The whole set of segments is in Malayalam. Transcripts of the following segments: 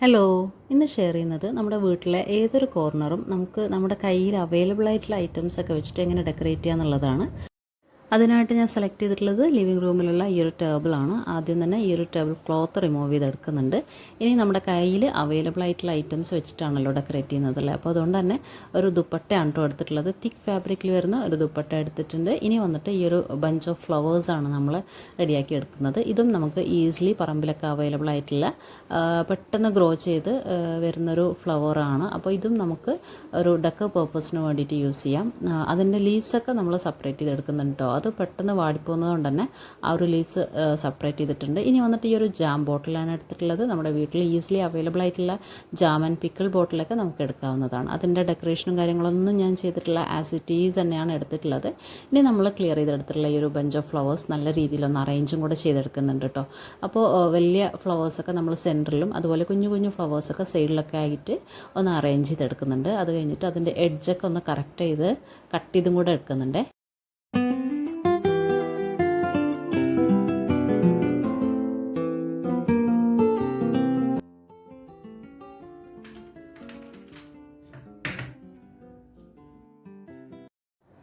ഹലോ, ഇന്ന് ഷെയർ ചെയ്യുന്നത് നമ്മുടെ വീട്ടിലെ ഏതൊരു കോർണറും നമുക്ക് നമ്മുടെ കയ്യിൽ അവൈലബിൾ ആയിട്ടുള്ള ഐറ്റംസ് ഒക്കെ വെച്ചിട്ട് എങ്ങനെ ഡെക്കറേറ്റ് ചെയ്യുക എന്നുള്ളതാണ്. അതിനായിട്ട് ഞാൻ സെലക്ട് ചെയ്തിട്ടുള്ളത് ലിവിങ് റൂമിലുള്ള ഈ ഒരു ടേബിളാണ്. ആദ്യം തന്നെ ഈ ഒരു ടേബിൾ ക്ലോത്ത് റിമൂവ് ചെയ്തെടുക്കുന്നുണ്ട്. ഇനി നമ്മുടെ കയ്യിൽ അവൈലബിൾ ആയിട്ടുള്ള ഐറ്റംസ് വെച്ചിട്ടാണല്ലോ ഡെക്കറേറ്റ് ചെയ്യുന്നതല്ലേ, അപ്പോൾ അതുകൊണ്ട് തന്നെ ഒരു ദുപ്പട്ടയാണ് കേട്ടോ എടുത്തിട്ടുള്ളത്. തിക്ക് ഫാബ്രിക്കിൽ വരുന്ന ഒരു ദുപ്പട്ട എടുത്തിട്ടുണ്ട്. ഇനി വന്നിട്ട് ഈ ഒരു ബഞ്ച് ഓഫ് ഫ്ലവേഴ്സാണ് നമ്മൾ റെഡിയാക്കി എടുക്കുന്നത്. ഇതും നമുക്ക് ഈസിലി പറമ്പിലൊക്കെ അവൈലബിൾ ആയിട്ടുള്ള പെട്ടെന്ന് ഗ്രോ ചെയ്ത് വരുന്നൊരു ഫ്ലവറാണ്. അപ്പോൾ ഇതും നമുക്ക് ഒരു ഡെക്കർ പർപ്പസിന് വേണ്ടിയിട്ട് യൂസ് ചെയ്യാം. അതിൻ്റെ ലീവ്സൊക്കെ നമ്മൾ സെപ്പറേറ്റ് ചെയ്തെടുക്കുന്നുണ്ട് കേട്ടോ. അത് പെട്ടെന്ന് വാടിപ്പോകുന്നത് കൊണ്ട് തന്നെ ആ ഒരു ലീവ്സ് സെപ്പറേറ്റ് ചെയ്തിട്ടുണ്ട്. ഇനി വന്നിട്ട് ഈ ഒരു ജാം ബോട്ടിലാണ് എടുത്തിട്ടുള്ളത്. നമ്മുടെ വീട്ടിൽ ഈസിലി അവൈലബിൾ ആയിട്ടുള്ള ജാം ആൻഡ് പിക്കിൾ ബോട്ടിലൊക്കെ നമുക്ക് എടുക്കാവുന്നതാണ്. അതിൻ്റെ ഡെക്കറേഷനും കാര്യങ്ങളൊന്നും ഞാൻ ചെയ്തിട്ടുള്ള ആസ് ഇറ്റ് ഈസ് തന്നെയാണ് എടുത്തിട്ടുള്ളത്. ഇനി നമ്മൾ ക്ലിയർ ചെയ്തെടുത്തിട്ടുള്ള ഈ ഒരു ബഞ്ച് ഓഫ് ഫ്ലവേഴ്സ് നല്ല രീതിയിലൊന്ന് അറേഞ്ചും കൂടെ ചെയ്തെടുക്കുന്നുണ്ട് കേട്ടോ. അപ്പോൾ വലിയ ഫ്ലവേഴ്സൊക്കെ നമ്മൾ സെൻറ്ററിലും അതുപോലെ കുഞ്ഞു കുഞ്ഞു ഫ്ലവേഴ്സൊക്കെ സൈഡിലൊക്കെ ആയിട്ട് ഒന്ന് അറേഞ്ച് ചെയ്തെടുക്കുന്നുണ്ട്. അത് കഴിഞ്ഞിട്ട് അതിൻ്റെ എഡ്ജൊക്കെ ഒന്ന് കറക്റ്റ് ചെയ്ത് കട്ട് ചെയ്തും കൂടെ എടുക്കുന്നുണ്ട്.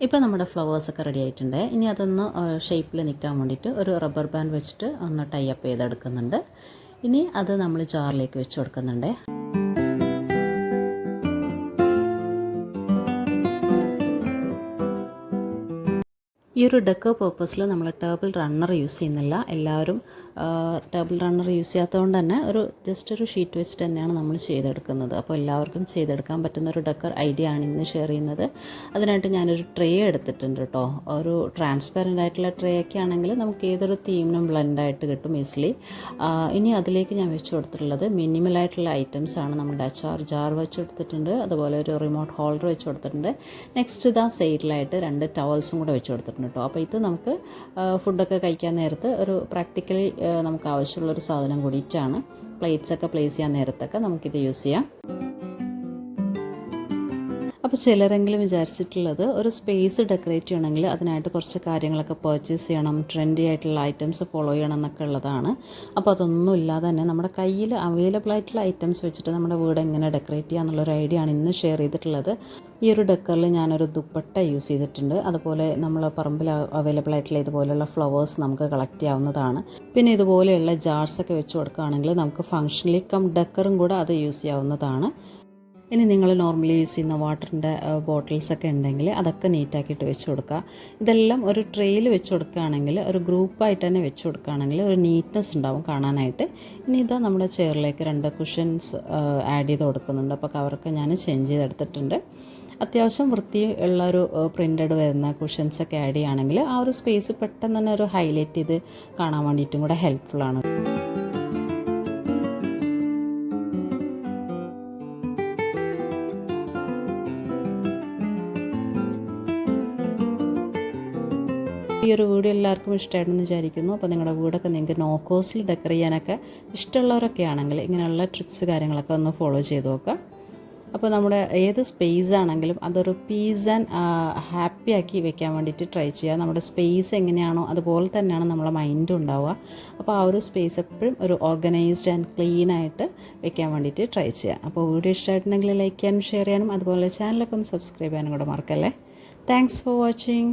ഇപ്പോൾ നമ്മുടെ ഫ്ലവേഴ്സൊക്കെ റെഡി ആയിട്ടുണ്ട്. ഇനി അതൊന്ന് ഷേപ്പിൽ നിൽക്കാൻ വേണ്ടിയിട്ട് ഒരു റബ്ബർ ബാൻഡ് വെച്ചിട്ട് ഒന്ന് ടൈ അപ്പ് ചെയ്തെടുക്കുന്നുണ്ട്. ഇനി അത് നമ്മൾ ജാറിലേക്ക് വെച്ച് കൊടുക്കുന്നുണ്ട്. ഈ ഒരു ഡെക്കർ പർപ്പസിൽ നമ്മൾ ടേബിൾ റണ്ണർ യൂസ് ചെയ്യുന്നില്ല. എല്ലാവരും ടേബിൾ റണ്ണർ യൂസ് ചെയ്യാത്തതുകൊണ്ട് തന്നെ ജസ്റ്റ് ഒരു ഷീറ്റ് വെച്ചിട്ട് തന്നെയാണ് നമ്മൾ ചെയ്തെടുക്കുന്നത്. അപ്പോൾ എല്ലാവർക്കും ചെയ്തെടുക്കാൻ പറ്റുന്ന ഒരു ഡെക്കർ ഐഡിയ ആണ് ഇന്ന് ഷെയർ ചെയ്യുന്നത്. അതിനായിട്ട് ഞാനൊരു ട്രേ എടുത്തിട്ടുണ്ട് കേട്ടോ. ഒരു ട്രാൻസ്പെറൻ്റ് ആയിട്ടുള്ള ട്രേ ഒക്കെ ആണെങ്കിൽ നമുക്ക് ഏതൊരു തീമിനും ബ്ലെൻഡായിട്ട് കിട്ടും ഈസിലി. ഇനി അതിലേക്ക് ഞാൻ വെച്ച് കൊടുത്തിട്ടുള്ളത് മിനിമലായിട്ടുള്ള ഐറ്റംസ് ആണ്. നമ്മുടെ ജാർ വെച്ച് കൊടുത്തിട്ടുണ്ട്, അതുപോലെ ഒരു റിമോട്ട് ഹോൾഡർ വെച്ച് കൊടുത്തിട്ടുണ്ട്. നെക്സ്റ്റ് ഇതാ സൈഡിലായിട്ട് 2 ടവൽസും കൂടെ വെച്ച് കൊടുത്തിട്ടുണ്ട് കേട്ടോ. അപ്പോൾ ഇത് നമുക്ക് ഫുഡൊക്കെ കഴിക്കാൻ നേരത്ത് ഒരു പ്രാക്ടിക്കലി നമുക്ക് ആവശ്യമുള്ളൊരു സാധനം കൂടിയിട്ടാണ്. പ്ലേറ്റ്സൊക്കെ പ്ലേസ് ചെയ്യാൻ നേരത്തൊക്കെ നമുക്കിത് യൂസ് ചെയ്യാം. അപ്പോൾ ചിലരെങ്കിലും വിചാരിച്ചിട്ടുള്ളത് ഒരു സ്പേസ് ഡെക്കറേറ്റ് ചെയ്യണമെങ്കിൽ അതിനായിട്ട് കുറച്ച് കാര്യങ്ങളൊക്കെ പർച്ചേസ് ചെയ്യണം, ട്രെൻഡി ആയിട്ടുള്ള ഐറ്റംസ് ഫോളോ ചെയ്യണം എന്നൊക്കെ ഉള്ളതാണ്. അപ്പോൾ അതൊന്നും ഇല്ലാതെ തന്നെ നമ്മുടെ കയ്യിൽ അവൈലബിൾ ആയിട്ടുള്ള ഐറ്റംസ് വെച്ചിട്ട് നമ്മുടെ വീട് എങ്ങനെ ഡെക്കറേറ്റ് ചെയ്യുക എന്നുള്ളൊരു ഐഡിയ ആണ് ഇന്ന് ഷെയർ ചെയ്തിട്ടുള്ളത്. ഈ ഒരു ഡെക്കറിൽ ഞാനൊരു ദുപ്പട്ട യൂസ് ചെയ്തിട്ടുണ്ട്. അതുപോലെ നമ്മൾ പറമ്പിൽ അവൈലബിൾ ആയിട്ടുള്ള ഇതുപോലെയുള്ള ഫ്ലവേഴ്സ് നമുക്ക് കളക്ട് ചെയ്യാവുന്നതാണ്. പിന്നെ ഇതുപോലെയുള്ള ജാർസൊക്കെ വെച്ച് കൊടുക്കുകയാണെങ്കിൽ നമുക്ക് ഫങ്ഷണലി ഡെക്കറും കൂടെ അത് യൂസ് ചെയ്യാവുന്നതാണ്. ഇനി നിങ്ങൾ നോർമലി യൂസ് ചെയ്യുന്ന വാട്ടറിൻ്റെ ബോട്ടിൽസൊക്കെ ഉണ്ടെങ്കിൽ അതൊക്കെ നീറ്റാക്കിയിട്ട് വെച്ച് കൊടുക്കുക. ഇതെല്ലാം ഒരു ട്രെയിൽ വെച്ച് കൊടുക്കുകയാണെങ്കിൽ ഒരു ഗ്രൂപ്പായിട്ട് തന്നെ വെച്ച് കൊടുക്കുകയാണെങ്കിൽ ഒരു നീറ്റ്നെസ് ഉണ്ടാവും കാണാനായിട്ട്. ഇനി ഇതാ നമ്മുടെ ചെയറിലേക്ക് 2 കുഷൻസ് ആഡ് ചെയ്ത് കൊടുക്കുന്നുണ്ട്. അപ്പോൾ കവറൊക്കെ ഞാൻ ചേഞ്ച് ചെയ്തെടുത്തിട്ടുണ്ട്. അത്യാവശ്യം വൃത്തി ഉള്ളൊരു പ്രിൻ്റഡ് വരുന്ന കുഷൻസൊക്കെ ആഡ് ചെയ്യുകയാണെങ്കിൽ ആ ഒരു സ്പേസ് പെട്ടെന്ന് തന്നെ ഒരു ഹൈലൈറ്റ് ചെയ്ത് കാണാൻ വേണ്ടിയിട്ടും കൂടെ ഹെൽപ്ഫുള്ളാണ്. ഈ ഒരു വീഡിയോ എല്ലാവർക്കും ഇഷ്ടമായിട്ടെന്ന് വിചാരിക്കുന്നു. അപ്പോൾ നിങ്ങളുടെ വീടൊക്കെ നിങ്ങൾക്ക് നോ കോസ്റ്റിൽ ഡെക്കർ ചെയ്യാനൊക്കെ ഇഷ്ടമുള്ളവരൊക്കെ ആണെങ്കിൽ ഇങ്ങനെയുള്ള ട്രിക്സ് കാര്യങ്ങളൊക്കെ ഒന്ന് ഫോളോ ചെയ്ത് നോക്കുക. അപ്പോൾ നമ്മുടെ ഏത് സ്പേസ് ആണെങ്കിലും അതൊരു പീസ് ആൻഡ് ഹാപ്പി ആക്കി വെക്കാൻ വേണ്ടിയിട്ട് ട്രൈ ചെയ്യുക. നമ്മുടെ സ്പേസ് എങ്ങനെയാണോ അതുപോലെ തന്നെയാണ് നമ്മളെ മൈൻഡും ഉണ്ടാവുക. അപ്പോൾ ആ ഒരു സ്പേസ് എപ്പോഴും ഒരു ഓർഗനൈസ്ഡ് ആൻഡ് ക്ലീൻ ആയിട്ട് വെക്കാൻ വേണ്ടിയിട്ട് ട്രൈ ചെയ്യുക. അപ്പോൾ വീഡിയോ ഇഷ്ടമായിട്ടുണ്ടെങ്കിൽ ലൈക്ക് ചെയ്യാനും ഷെയർ ചെയ്യാനും അതുപോലെ ചാനലൊക്കെ ഒന്ന് സബ്സ്ക്രൈബ് ചെയ്യാനും കൂടെ മറക്കല്ലേ. Thanks for watching.